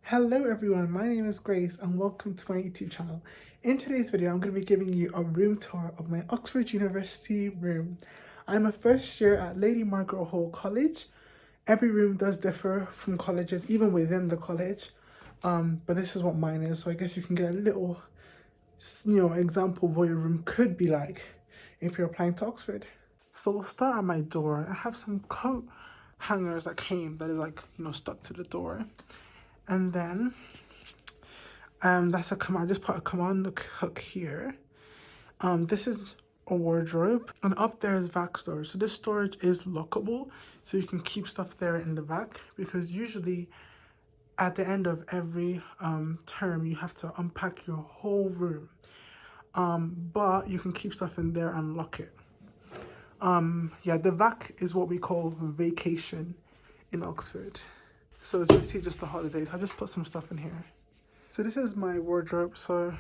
Hello everyone, my name is Grace and welcome to my YouTube channel. In today's video, I'm going to be giving you a room tour of my Oxford University room. I'm a first year at Lady Margaret Hall College. Every room does differ from colleges, even within the college. But this is what mine is, so I guess you can get a little, example of what your room could be like if you're applying to Oxford. So we'll start at my door. I have some coat hangers that is stuck to the door. And then that's a command. I just put a command hook here. This is a wardrobe, and up there is vac storage. So this storage is lockable, so you can keep stuff there in the vac, because usually at the end of every term you have to unpack your whole room. But you can keep stuff in there and lock it. Yeah, the vac is what we call vacation in Oxford. So it's basically just the holidays. I just put some stuff in here. So this is my wardrobe. So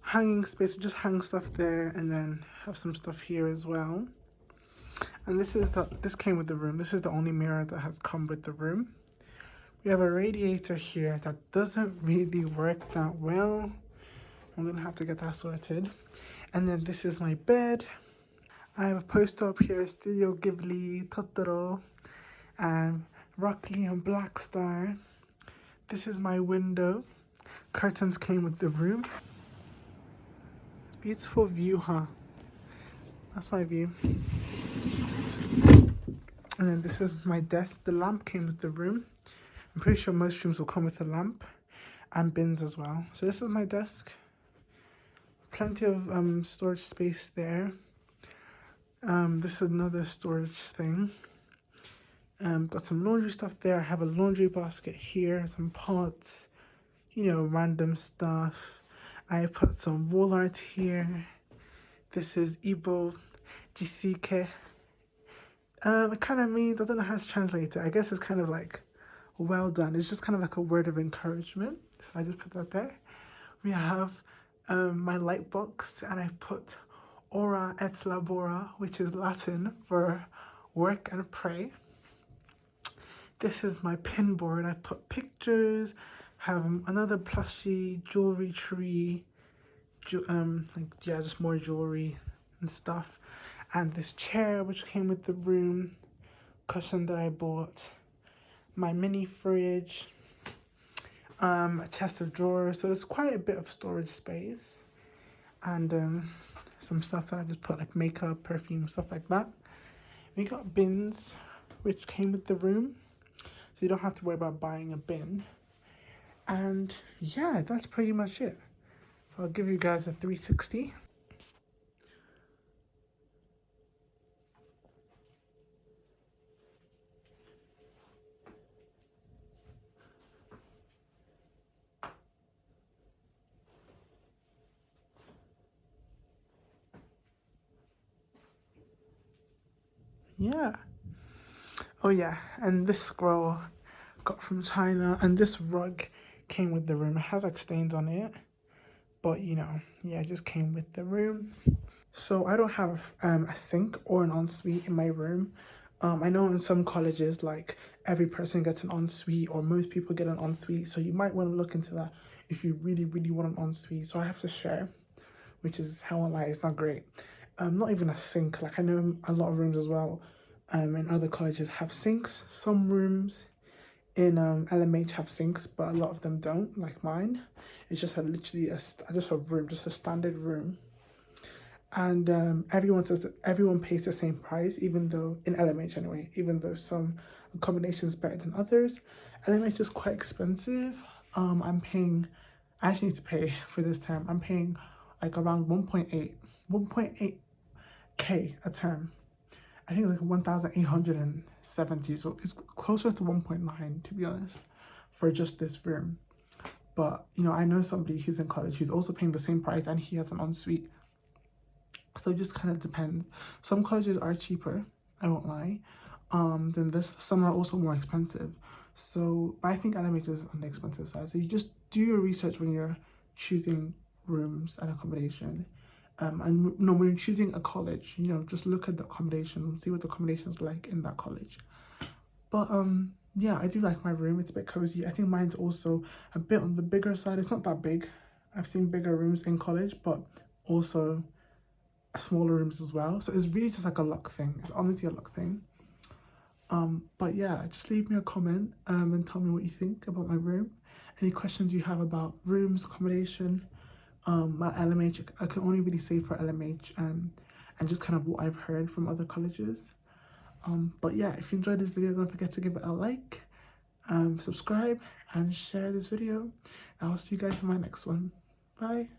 hanging space, just hang stuff there, and then have some stuff here as well. And this came with the room. This is the only mirror that has come with the room. We have a radiator here that doesn't really work that well. I'm gonna have to get that sorted. And then this is my bed. I have a poster up here, Studio Ghibli, Totoro, and Rock Lee and Black Star. This is my window. Curtains came with the room. Beautiful view, huh? That's my view. And then this is my desk. The lamp came with the room. I'm pretty sure most rooms will come with a lamp and bins as well. So this is my desk. Plenty of storage space there. This is another storage thing. Got some laundry stuff there. I have a laundry basket here, some pots, random stuff. I put some wall art here. This is Ibo Jisike. It kind of means, I don't know how to translate it. I guess it's kind of like, well done. It's just kind of like a word of encouragement. So I just put that there. We have my light box, and I've put Ora et Labora, which is Latin for work and pray. This is my pin board. I've put pictures, have another plushie, jewelry tree, just more jewelry and stuff. And this chair, which came with the room, cushion that I bought, my mini fridge, a chest of drawers. So there's quite a bit of storage space. And some stuff that I just put, like makeup, perfume, stuff like that. We got bins, which came with the room, so you don't have to worry about buying a bin. And yeah, that's pretty much it. So I'll give you guys a 360. Yeah. Oh yeah, and this scroll got from China, and this rug came with the room. It has like stains on it, but yeah, it just came with the room. So I don't have a sink or an ensuite in my room. I know in some colleges, like every person gets an ensuite, or most people get an ensuite. So you might want to look into that if you really, really want an ensuite. So I have to share, which is, how I lie, it's not great. Not even a sink. Like I know a lot of rooms as well, in other colleges have sinks. Some rooms in LMH have sinks, but a lot of them don't, like mine. It's just literally just a room, just a standard room. And everyone says that everyone pays the same price, even though, in LMH anyway, even though some accommodations better than others. LMH is quite expensive. I'm paying, I actually need to pay for this term. I'm paying like around 1.8K a term. I think like 1,870, so it's closer to 1.9 to be honest, for just this room. But I know somebody who's in college who's also paying the same price, and he has an ensuite. So it just kind of depends. Some colleges are cheaper, I won't lie, than this. Some are also more expensive. So, but I think LMH is on the expensive side. So you just do your research when you're choosing rooms and accommodation. And when you're choosing a college, just look at the accommodation, see what the accommodation is like in that college. But yeah, I do like my room. It's a bit cozy. I think mine's also a bit on the bigger side. It's not that big. I've seen bigger rooms in college, but also smaller rooms as well. So it's really just like a luck thing. It's honestly a luck thing. But yeah, just leave me a comment and tell me what you think about my room. Any questions you have about rooms, accommodation, at LMH. I can only really say for LMH and just kind of what I've heard from other colleges. But yeah, if you enjoyed this video, don't forget to give it a like, subscribe, and share this video. I'll see you guys in my next one. Bye.